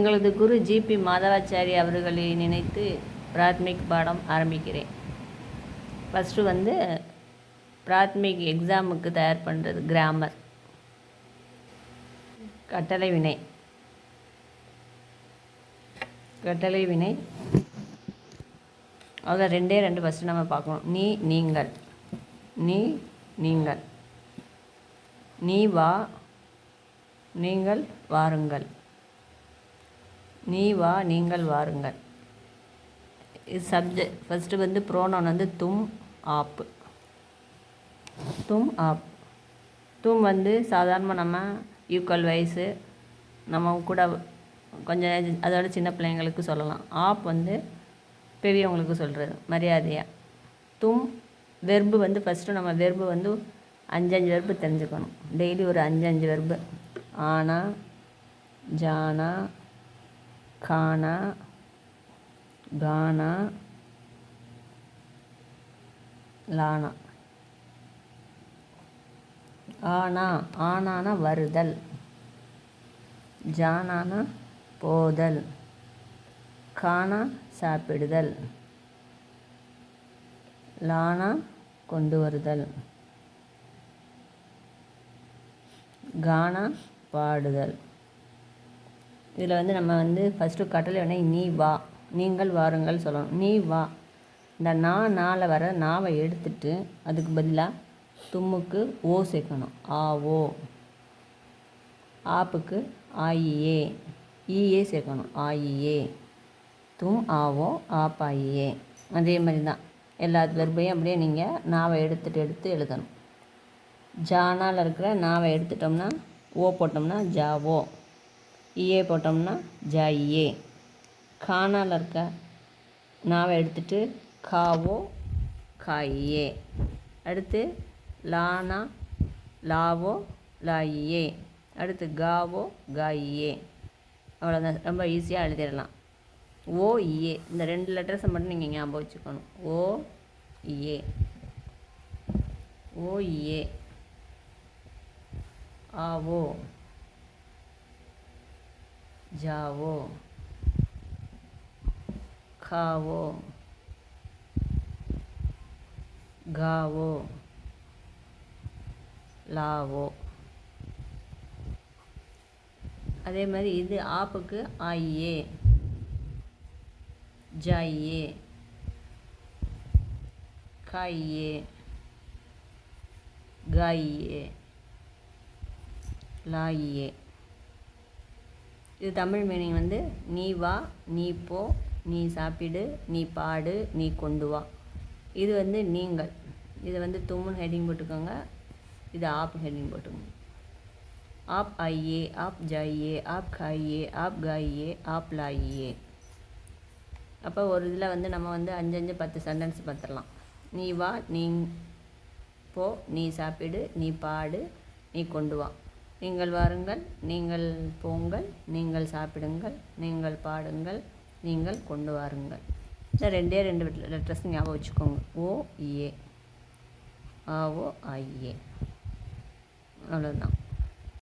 எங்களது குரு ஜிபி மாதவாச்சாரி அவர்களை நினைத்து பிராத்மிக் பாடம் ஆரம்பிக்கிறேன். ஃபஸ்ட்டு வந்து பிராத்மிக் எக்ஸாமுக்கு தயார் பண்ணுறது கிராமர், கட்டளை வினை. கட்டளை வினை அதில் ரெண்டு ஃபஸ்ட்டு நம்ம பார்க்கணும். நீங்கள், நீங்கள், நீ வா, நீங்கள் வாருங்கள், நீ வா, நீங்கள் வாருங்கள். இது சப்ஜெக்ட். ஃபஸ்ட்டு வந்து ப்ரோனவுன் வந்து தும், ஆப். தும், ஆப். தும் வந்து சாதாரணமாக நம்ம ஈக்குவல் வைஸு நம்ம கூட கொஞ்சம் அதோட சின்ன பிள்ளைங்களுக்கு சொல்லலாம். ஆப் வந்து பெரியவங்களுக்கு சொல்கிறது மரியாதையாக. தும் வெர்பு வந்து ஃபஸ்ட்டு நம்ம வெர்பு வந்து 5 வெர்பு தெரிஞ்சுக்கணும். டெய்லி ஒரு 5 வெர்பு. ஆனா, ஜானா, கானா, கானா, லானா. ஆனா, ஆனானா வருதல், ஜானானா போதல், கானா சாப்பிடுதல், லானா கொண்டு வருதல், கானா பாடுதல். இதில் வந்து நம்ம வந்து ஃபஸ்ட்டு கட்டளை வினை நீ வா, நீங்கள் வாருங்கள் சொல்லணும். நீ வா. இந்த நால வர நாவை எடுத்துட்டு அதுக்கு பதிலாக தும்முக்கு ஓ சேர்க்கணும். ஆ ஓ. ஆப்புக்கு ஆயியே, ஈயே சேர்க்கணும். ஆயியே. தும் ஆவோ, ஆப் ஆயியே. அதே மாதிரி தான் எல்லா வெர்பையும் அப்படியே நீங்கள் நாவை எடுத்து எழுதணும். ஜானால் இருக்கிற நாவை எடுத்துட்டோம்னா ஓ போட்டோம்னா ஜாவோ, ஈயே போட்டோம்னா ஜாயியே. கானால் இருக்க நாவை எடுத்துட்டு காவோ, காயியே. அடுத்து லானா, லாவோ, லாயியே. அடுத்து காவோ, காயியே. அவ்வளோதான். ரொம்ப ஈஸியாக எழுதிடலாம். ஓ இயே, இந்த 2 லெட்டர்ஸை மட்டும் நீங்கள் ஞாபகம் வச்சுக்கணும். ஓ இயே, ஓ இயே. ஆவோ, ஜாவோ, காவோ, காவோ, லாவோ. அதே மாதிரி இது ஆப்புக்கு ஆயியே, ஜாயியே, காயியே, காயியே, லாயியே. இது தமிழ் மீனிங் வந்து நீ வா, நீ போ, நீ சாப்பிடு, நீ பாடு, நீ கொண்டு வா. இது வந்து நீங்கள். இது வந்து தும்முன்னு ஹெட்டிங் போட்டுக்கோங்க. இது ஆப் ஹெட்டிங் போட்டுக்கோங்க. आप आइए, आप जाइए, आप खाइए, आप गाइए, आप लाइए. அப்போ ஒரு இதில் வந்து நம்ம வந்து 5 10 சென்டென்ஸ் பார்த்துடலாம். நீ வா, நீ போ, நீ சாப்பிடு, நீ பாடு, நீ கொண்டு வா. நீங்கள் வாருங்கள், நீங்கள் போங்கள், நீங்கள் சாப்பிடுங்கள், நீங்கள் பாடுங்கள், நீங்கள் கொண்டு வாருங்கள். இந்த 2 லெட்டர்ஸ் ஞாபகம் வச்சுக்கோங்க. ஓ ஏ, ஆவோ ஆயியே. அவ்வளோதான்.